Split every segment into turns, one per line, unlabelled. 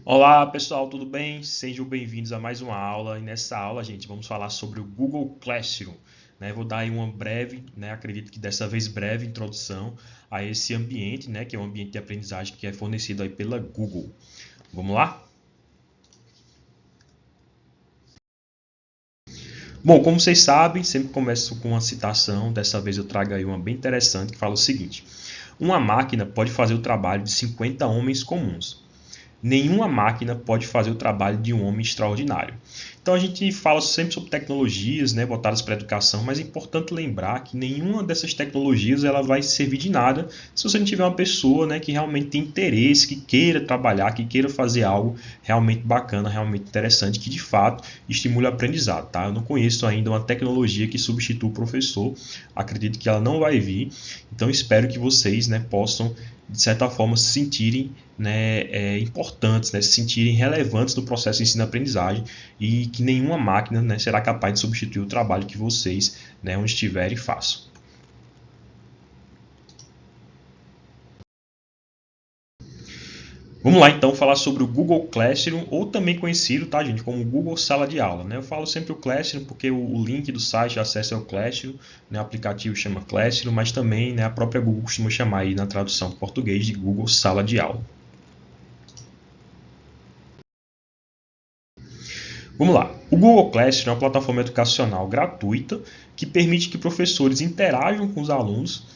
Olá pessoal, tudo bem? Sejam bem-vindos a mais uma aula e nessa aula, gente, vamos falar sobre o Google Classroom. Vou dar aí uma breve, acredito que dessa vez breve introdução a esse ambiente, que é um ambiente de aprendizagem que é fornecido aí pela Google. Vamos lá? Bom, como vocês sabem, sempre começo com uma citação, dessa vez eu trago aí uma bem interessante que fala o seguinte: uma máquina pode fazer o trabalho de 50 homens comuns. Nenhuma máquina pode fazer o trabalho de um homem extraordinário. Então a gente fala sempre sobre tecnologias, voltadas para a educação, mas é importante lembrar que nenhuma dessas tecnologias ela vai servir de nada se você não tiver uma pessoa, que realmente tem interesse, que queira trabalhar, que queira fazer algo realmente bacana, realmente interessante, que de fato estimule o aprendizado. Tá? Eu não conheço ainda uma tecnologia que substitua o professor, acredito que ela não vai vir, então espero que vocês possam de certa forma se sentirem importantes, se sentirem relevantes no processo de ensino-aprendizagem e que nenhuma máquina será capaz de substituir o trabalho que vocês, onde estiverem, façam. Vamos lá então falar sobre o Google Classroom, ou também conhecido, tá, gente, como Google Sala de Aula. Eu falo sempre o Classroom porque o link do site de acesso é o Classroom, o aplicativo chama Classroom, mas também a própria Google costuma chamar aí na tradução para português de Google Sala de Aula. Vamos lá. O Google Classroom é uma plataforma educacional gratuita que permite que professores interajam com os alunos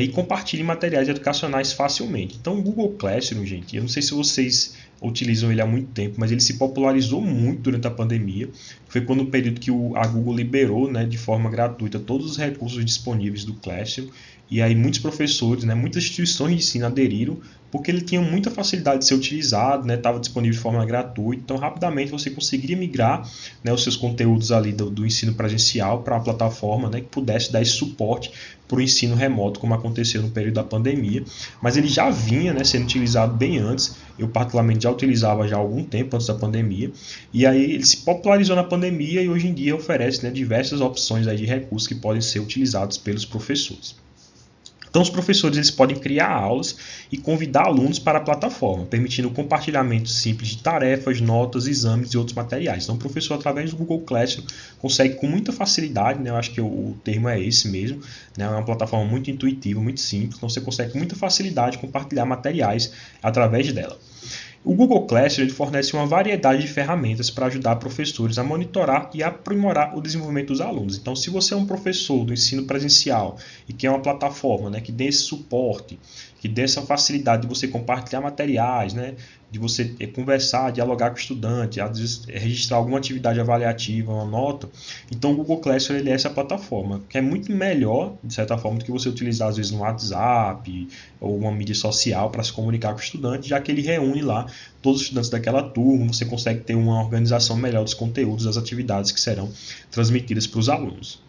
e compartilhem materiais educacionais facilmente. Então, o Google Classroom, gente, eu não sei se vocês utilizam ele há muito tempo, mas ele se popularizou muito durante a pandemia. Foi quando o período que a Google liberou, de forma gratuita todos os recursos disponíveis do Classroom. E aí muitos professores, muitas instituições de ensino aderiram, porque ele tinha muita facilidade de ser utilizado, estava disponível de forma gratuita, então rapidamente você conseguiria migrar os seus conteúdos ali do ensino presencial para uma plataforma que pudesse dar esse suporte para o ensino remoto, como aconteceu no período da pandemia. Mas ele já vinha sendo utilizado bem antes, eu particularmente já utilizava já há algum tempo antes da pandemia, e aí ele se popularizou na pandemia e hoje em dia oferece diversas opções aí de recursos que podem ser utilizados pelos professores. Então, os professores eles podem criar aulas e convidar alunos para a plataforma, permitindo o compartilhamento simples de tarefas, notas, exames e outros materiais. Então, o professor, através do Google Classroom, consegue com muita facilidade, eu acho que o termo é esse mesmo, é uma plataforma muito intuitiva, muito simples, então você consegue com muita facilidade compartilhar materiais através dela. O Google Classroom ele fornece uma variedade de ferramentas para ajudar professores a monitorar e aprimorar o desenvolvimento dos alunos. Então, se você é um professor do ensino presencial e quer uma plataforma que dê esse suporte, que dê essa facilidade de você compartilhar materiais, de você conversar, dialogar com o estudante, às vezes registrar alguma atividade avaliativa, uma nota, então o Google Classroom ele é essa plataforma, que é muito melhor, de certa forma, do que você utilizar às vezes no WhatsApp ou uma mídia social para se comunicar com o estudante, já que ele reúne lá todos os estudantes daquela turma, você consegue ter uma organização melhor dos conteúdos, das atividades que serão transmitidas para os alunos.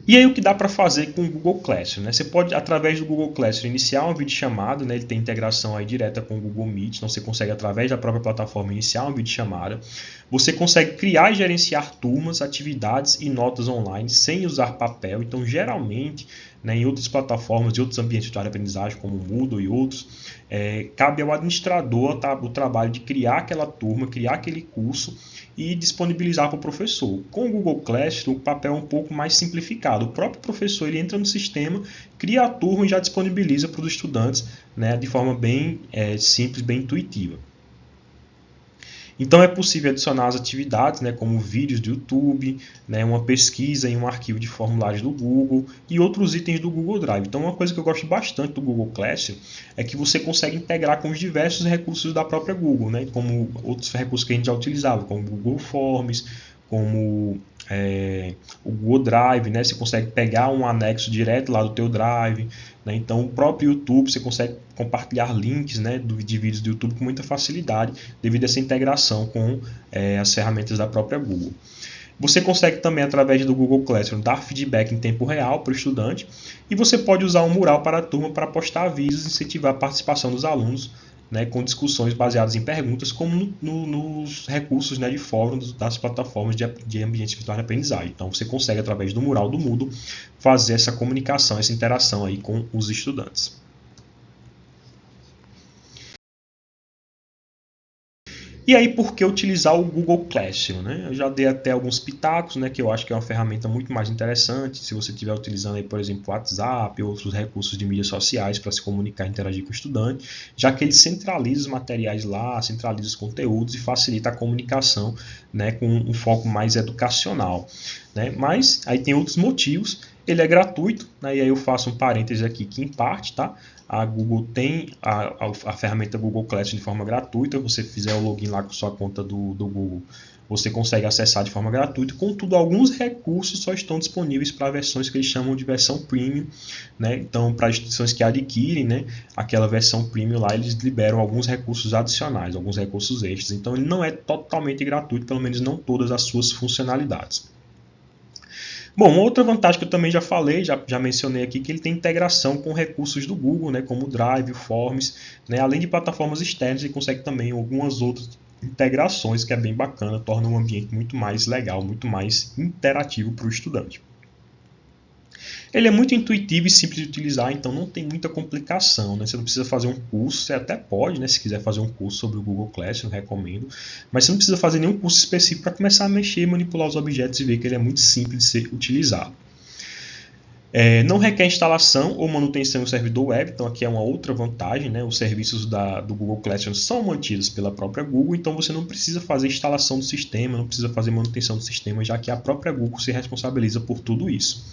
E aí o que dá para fazer com o Google Classroom? Você pode, através do Google Classroom, iniciar uma videochamada, ele tem integração aí direta com o Google Meet, então você consegue, através da própria plataforma, iniciar uma videochamada. Você consegue criar e gerenciar turmas, atividades e notas online sem usar papel. Então, geralmente, em outras plataformas e outros ambientes de aprendizagem, como o Moodle e outros, cabe ao administrador o trabalho de criar aquela turma, criar aquele curso e disponibilizar para o professor. Com o Google Classroom, o papel é um pouco mais simplificado. O próprio professor ele entra no sistema, cria a turma e já disponibiliza para os estudantes de forma bem simples, bem intuitiva. Então é possível adicionar as atividades, como vídeos do YouTube, uma pesquisa em um arquivo de formulários do Google e outros itens do Google Drive. Então uma coisa que eu gosto bastante do Google Classroom é que você consegue integrar com os diversos recursos da própria Google, como outros recursos que a gente já utilizava, como o Google Forms, como o Google Drive, você consegue pegar um anexo direto lá do teu Drive, então o próprio YouTube você consegue compartilhar links de vídeos do YouTube com muita facilidade devido a essa integração com as ferramentas da própria Google. Você consegue também, através do Google Classroom, dar feedback em tempo real para o estudante e você pode usar um mural para a turma para postar avisos e incentivar a participação dos alunos com discussões baseadas em perguntas, como nos recursos de fóruns das plataformas de ambientes virtuais de aprendizagem. Então, você consegue, através do mural do Moodle, fazer essa comunicação, essa interação aí com os estudantes. E aí, por que utilizar o Google Classroom? Né? Eu já dei até alguns pitacos, né, que eu acho que é uma ferramenta muito mais interessante se você estiver utilizando, aí, por exemplo, o WhatsApp ou outros recursos de mídias sociais para se comunicar e interagir com o estudante, já que ele centraliza os materiais lá, centraliza os conteúdos e facilita a comunicação, né, com um foco mais educacional. Né? Mas aí tem outros motivos. Ele é gratuito, né? E aí eu faço um parêntese aqui que, em parte, tá? A Google tem a ferramenta Google Classroom de forma gratuita. Se você fizer o login lá com sua conta do Google, você consegue acessar de forma gratuita. Contudo, alguns recursos só estão disponíveis para versões que eles chamam de versão premium. Né? Então, para instituições que adquirem, né, aquela versão premium lá, eles liberam alguns recursos adicionais, alguns recursos extras. Então, ele não é totalmente gratuito, pelo menos não todas as suas funcionalidades. Bom, uma outra vantagem que eu também já falei, já mencionei aqui, que ele tem integração com recursos do Google, né, como o Drive, o Forms, né, além de plataformas externas, ele consegue também algumas outras integrações, que é bem bacana, torna o ambiente muito mais legal, muito mais interativo para o estudante. Ele é muito intuitivo e simples de utilizar, então não tem muita complicação. Né? Você não precisa fazer um curso, você até pode, né, se quiser fazer um curso sobre o Google Classroom, eu recomendo, mas você não precisa fazer nenhum curso específico para começar a mexer, manipular os objetos e ver que ele é muito simples de ser utilizado. Não requer instalação ou manutenção no servidor web, então aqui é uma outra vantagem, né? Os serviços do Google Classroom são mantidos pela própria Google, então você não precisa fazer instalação do sistema, não precisa fazer manutenção do sistema, já que a própria Google se responsabiliza por tudo isso.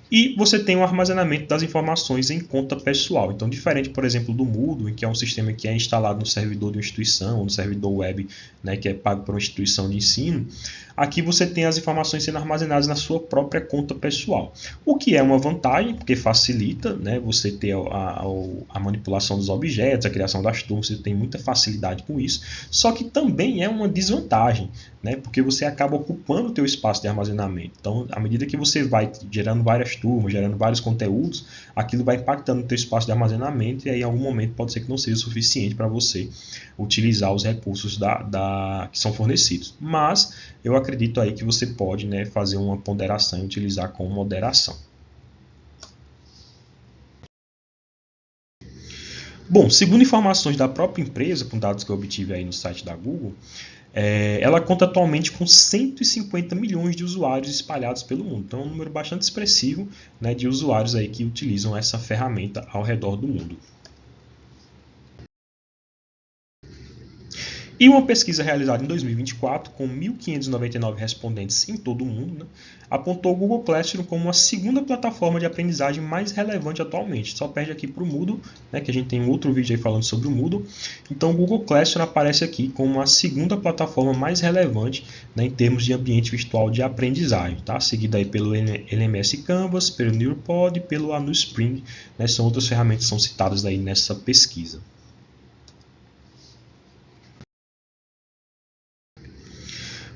E você tem o armazenamento das informações em conta pessoal. Então, diferente, por exemplo, do Moodle, em que é um sistema que é instalado no servidor de uma instituição, ou no servidor web, né, que é pago por uma instituição de ensino, aqui você tem as informações sendo armazenadas na sua própria conta pessoal. O que é uma vantagem, porque facilita, né, você ter a manipulação dos objetos, a criação das turmas, você tem muita facilidade com isso. Só que também é uma desvantagem, né, porque você acaba ocupando o teu espaço de armazenamento. Então, à medida que você vai gerando várias turmas, gerando vários conteúdos, aquilo vai impactando no teu espaço de armazenamento e aí em algum momento pode ser que não seja suficiente para você utilizar os recursos que são fornecidos. Mas eu acredito aí que você pode, né, fazer uma ponderação e utilizar com moderação. Bom, segundo informações da própria empresa, com dados que eu obtive aí no site da Google, ela conta atualmente com 150 milhões de usuários espalhados pelo mundo. Então é um número bastante expressivo, né, de usuários aí que utilizam essa ferramenta ao redor do mundo. E uma pesquisa realizada em 2024, com 1.599 respondentes em todo o mundo, né, apontou o Google Classroom como a segunda plataforma de aprendizagem mais relevante atualmente. Só perde aqui para o Moodle, né, que a gente tem um outro vídeo aí falando sobre o Moodle. Então o Google Classroom aparece aqui como a segunda plataforma mais relevante, né, em termos de ambiente virtual de aprendizagem. Tá? Seguida aí pelo LMS Canvas, pelo Nearpod e pelo Anu Spring. Né, são outras ferramentas que são citadas aí nessa pesquisa.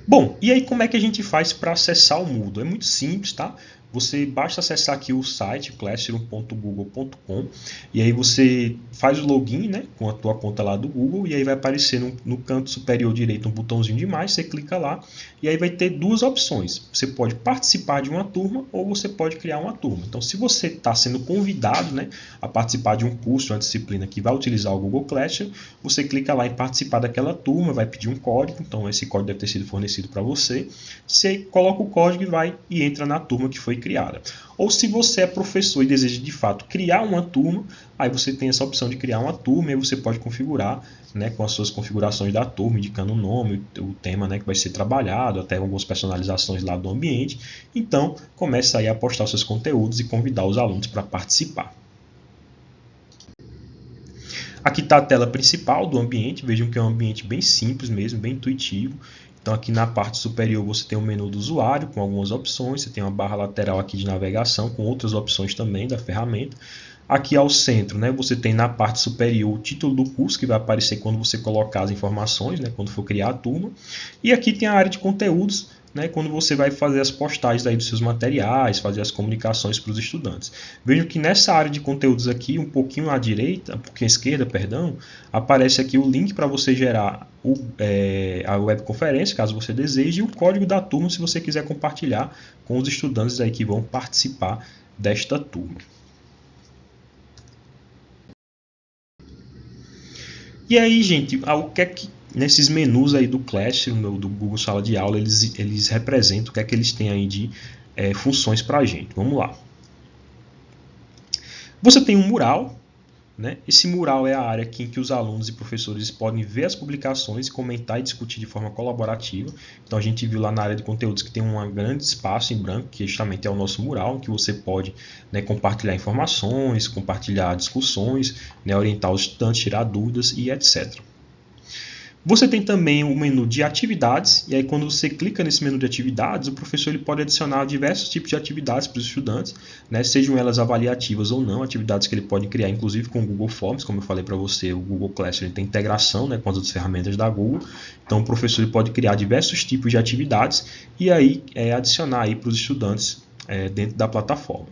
Bom, e aí como é que a gente faz para acessar o Moodle? É muito simples, tá? Você basta acessar aqui o site classroom.google.com e aí você faz o login, né, com a tua conta lá do Google e aí vai aparecer no canto superior direito um botãozinho de mais, você clica lá e aí vai ter duas opções. Você pode participar de uma turma ou você pode criar uma turma. Então, se você está sendo convidado, né, a participar de um curso, uma disciplina que vai utilizar o Google Classroom, você clica lá em participar daquela turma, vai pedir um código, então esse código deve ter sido fornecido para você. Você coloca o código e vai e entra na turma que foi criada. Ou se você é professor e deseja de fato criar uma turma, aí você tem essa opção de criar uma turma e você pode configurar, né, com as suas configurações da turma, indicando o nome, o tema, né, que vai ser trabalhado, até algumas personalizações lá do ambiente. Então, começa aí a postar os seus conteúdos e convidar os alunos para participar. Aqui está a tela principal do ambiente, vejam que é um ambiente bem simples mesmo, bem intuitivo. Então aqui na parte superior você tem o menu do usuário com algumas opções, você tem uma barra lateral aqui de navegação com outras opções também da ferramenta. Aqui ao centro, né, você tem na parte superior o título do curso que vai aparecer quando você colocar as informações, né, quando for criar a turma. E aqui tem a área de conteúdos, né, quando você vai fazer as postagens aí dos seus materiais, fazer as comunicações para os estudantes. Vejam que nessa área de conteúdos aqui, um pouquinho à direita, um pouquinho à esquerda, perdão, aparece aqui o link para você gerar a webconferência, caso você deseje, e o código da turma, se você quiser compartilhar com os estudantes aí que vão participar desta turma. E aí, gente, o que é que nesses menus aí do Classroom, do Google Sala de Aula, eles representam o que é que eles têm aí de funções para a gente. Vamos lá. Você tem um mural, né? Esse mural é a área aqui em que os alunos e professores podem ver as publicações, comentar e discutir de forma colaborativa. Então a gente viu lá na área de conteúdos que tem um grande espaço em branco, que justamente é o nosso mural, que você pode, né, compartilhar informações, compartilhar discussões, né, orientar os estudantes, tirar dúvidas e etc. Você tem também o menu de atividades, e aí quando você clica nesse menu de atividades, o professor ele pode adicionar diversos tipos de atividades para os estudantes, né, sejam elas avaliativas ou não, atividades que ele pode criar, inclusive com o Google Forms, como eu falei para você, o Google Classroom tem integração, né, com as outras ferramentas da Google, então o professor ele pode criar diversos tipos de atividades e aí adicionar aí para os estudantes dentro da plataforma.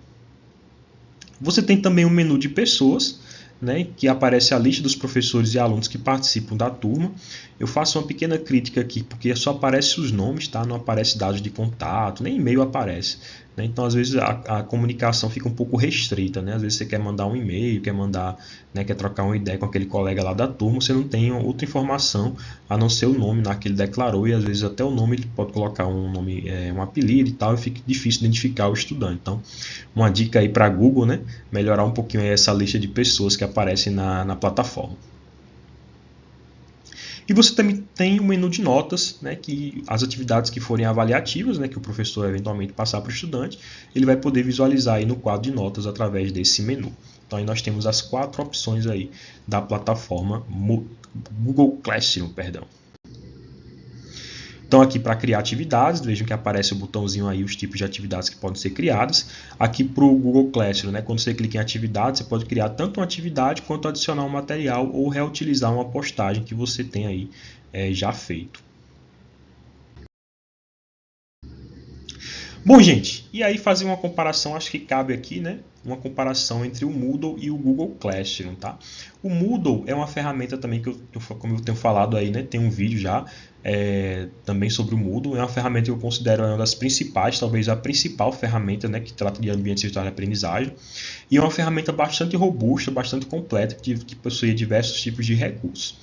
Você tem também o menu de pessoas, né, que aparece a lista dos professores e alunos que participam da turma. Eu faço uma pequena crítica aqui, porque só aparece os nomes, tá? Não aparece dados de contato, nem e-mail aparece. Né? Então, às vezes, a comunicação fica um pouco restrita. Né? Às vezes você quer mandar um e-mail, quer trocar uma ideia com aquele colega lá da turma, você não tem outra informação a não ser o nome que ele declarou, e às vezes até o nome ele pode colocar um nome, um apelido e tal, e fica difícil identificar o estudante. Então, uma dica aí para Google, né? Melhorar um pouquinho essa lista de pessoas que aparecem na plataforma. E você também tem o menu de notas, né, que as atividades que forem avaliativas, né, que o professor eventualmente passar para o estudante, ele vai poder visualizar aí no quadro de notas através desse menu. Então aí nós temos as 4 opções aí da plataforma Google Classroom, perdão. Então aqui para criar atividades, vejam que aparece o botãozinho aí, os tipos de atividades que podem ser criadas. Aqui para o Google Classroom, né, quando você clica em atividade, você pode criar tanto uma atividade quanto adicionar um material ou reutilizar uma postagem que você tem aí já feito. Bom, gente, e aí fazer uma comparação, acho que cabe aqui, né? Uma comparação entre o Moodle e o Google Classroom, tá? O Moodle é uma ferramenta também que como eu tenho falado aí, né? Tem um vídeo já também sobre o Moodle. É uma ferramenta que eu considero uma das principais, talvez a principal ferramenta, né? Que trata de ambientes virtuais de aprendizagem. E é uma ferramenta bastante robusta, bastante completa, que possui diversos tipos de recursos.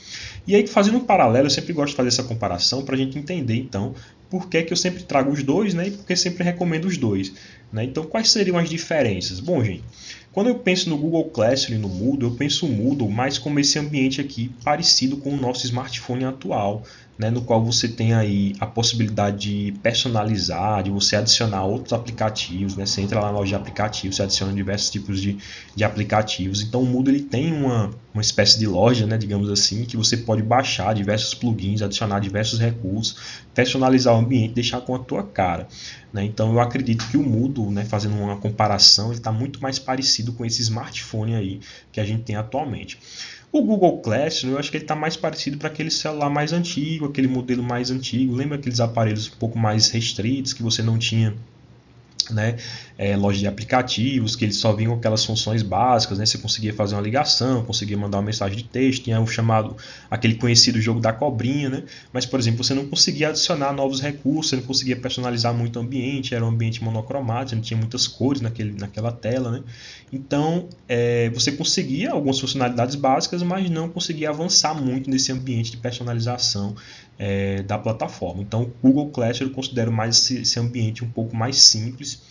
E aí, fazendo um paralelo, eu sempre gosto de fazer essa comparação para a gente entender, então, por que eu sempre trago os dois, né? E por que sempre recomendo os dois. Né? Então, quais seriam as diferenças? Bom, gente, quando eu penso no Google Classroom e no Moodle, eu penso o Moodle mais como esse ambiente aqui parecido com o nosso smartphone atual, né, no qual você tem aí a possibilidade de personalizar, de você adicionar outros aplicativos, né? Você entra lá na loja de aplicativos, você adiciona diversos tipos de aplicativos. Então o Moodle ele tem uma espécie de loja, né, digamos assim, que você pode baixar diversos plugins, adicionar diversos recursos, personalizar o ambiente, deixar com a tua cara. Né? Então eu acredito que o Moodle, né, fazendo uma comparação, ele está muito mais parecido com esse smartphone aí que a gente tem atualmente. O Google Classroom, eu acho que ele está mais parecido para aquele celular mais antigo, aquele modelo mais antigo. Lembra aqueles aparelhos um pouco mais restritos que você não tinha, né, loja de aplicativos, que eles só vinham com aquelas funções básicas, né? Você conseguia fazer uma ligação, conseguia mandar uma mensagem de texto, tinha o chamado, aquele conhecido jogo da cobrinha, né? Mas, por exemplo, você não conseguia adicionar novos recursos, você não conseguia personalizar muito o ambiente, era um ambiente monocromático, não tinha muitas cores naquela tela, né? Então, você conseguia algumas funcionalidades básicas, mas não conseguia avançar muito nesse ambiente de personalização da plataforma. Então, o Google Classroom eu considero mais esse ambiente um pouco mais simples,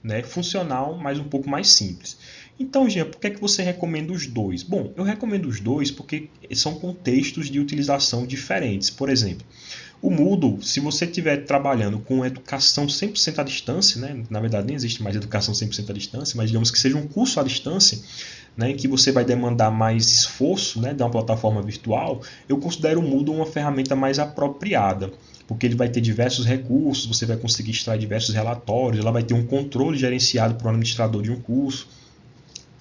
né, funcional, mas um pouco mais simples. Então, Jean, por que é que você recomenda os dois? Bom, eu recomendo os dois porque são contextos de utilização diferentes. Por exemplo, o Moodle, se você estiver trabalhando com educação 100% à distância, né, na verdade nem existe mais educação 100% à distância, mas digamos que seja um curso à distância, né, em que você vai demandar mais esforço, né, de uma plataforma virtual, eu considero o Moodle uma ferramenta mais apropriada, porque ele vai ter diversos recursos, você vai conseguir extrair diversos relatórios, ela vai ter um controle gerenciado por um administrador de um curso,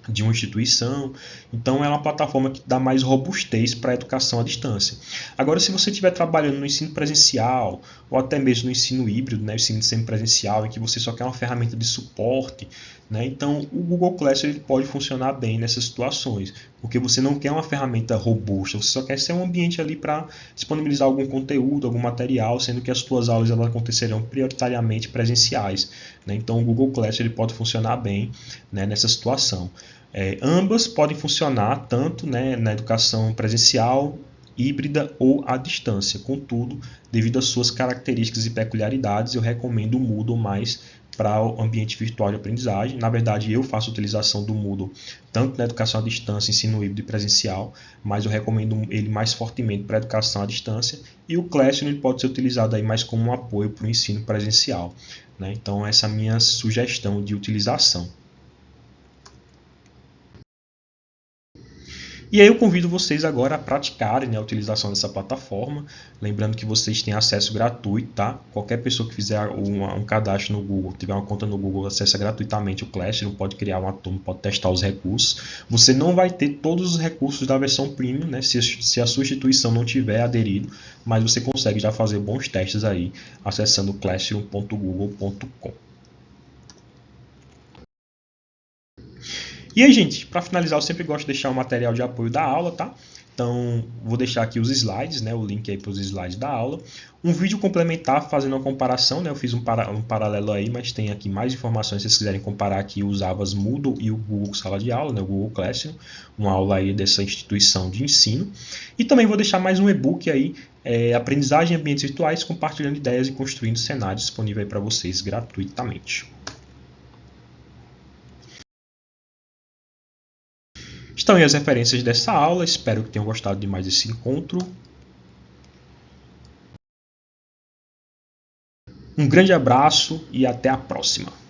de uma instituição. Então é uma plataforma que dá mais robustez para a educação à distância. Agora, se você estiver trabalhando no ensino presencial ou até mesmo no ensino híbrido, né, ensino semipresencial, em que você só quer uma ferramenta de suporte, né, então o Google Classroom ele pode funcionar bem nessas situações, porque você não quer uma ferramenta robusta, você só quer ser um ambiente ali para disponibilizar algum conteúdo, algum material, sendo que as suas aulas elas acontecerão prioritariamente presenciais. Né, então o Google Classroom ele pode funcionar bem, né, nessa situação. Ambas podem funcionar tanto, né, na educação presencial híbrida ou à distância. Contudo, devido às suas características e peculiaridades, eu recomendo o Moodle mais para o ambiente virtual de aprendizagem. Na verdade, eu faço utilização do Moodle tanto na educação à distância, ensino híbrido e presencial, mas eu recomendo ele mais fortemente para a educação à distância, e o Classroom pode ser utilizado aí mais como um apoio para o ensino presencial, né? Então, essa é a minha sugestão de utilização. E aí eu convido vocês agora a praticarem, né, a utilização dessa plataforma. Lembrando que vocês têm acesso gratuito, tá? Qualquer pessoa que fizer um cadastro no Google, tiver uma conta no Google, acessa gratuitamente o Classroom, pode criar uma turma, pode testar os recursos. Você não vai ter todos os recursos da versão Premium, né, se a sua instituição não tiver aderido, mas você consegue já fazer bons testes aí, acessando classroom.google.com. E aí, gente, para finalizar, eu sempre gosto de deixar o material de apoio da aula, tá? Então, vou deixar aqui os slides, né, o link aí para os slides da aula. Um vídeo complementar fazendo uma comparação, né, eu fiz um paralelo aí, mas tem aqui mais informações se vocês quiserem comparar aqui. Eu usava as Moodle e o Google Sala de Aula, né, o Google Classroom, uma aula aí dessa instituição de ensino. E também vou deixar mais um e-book aí, Aprendizagem em Ambientes Virtuais, compartilhando ideias e construindo cenários, disponível aí para vocês gratuitamente. Estão aí as referências dessa aula, espero que tenham gostado de mais esse encontro. Um grande abraço e até a próxima!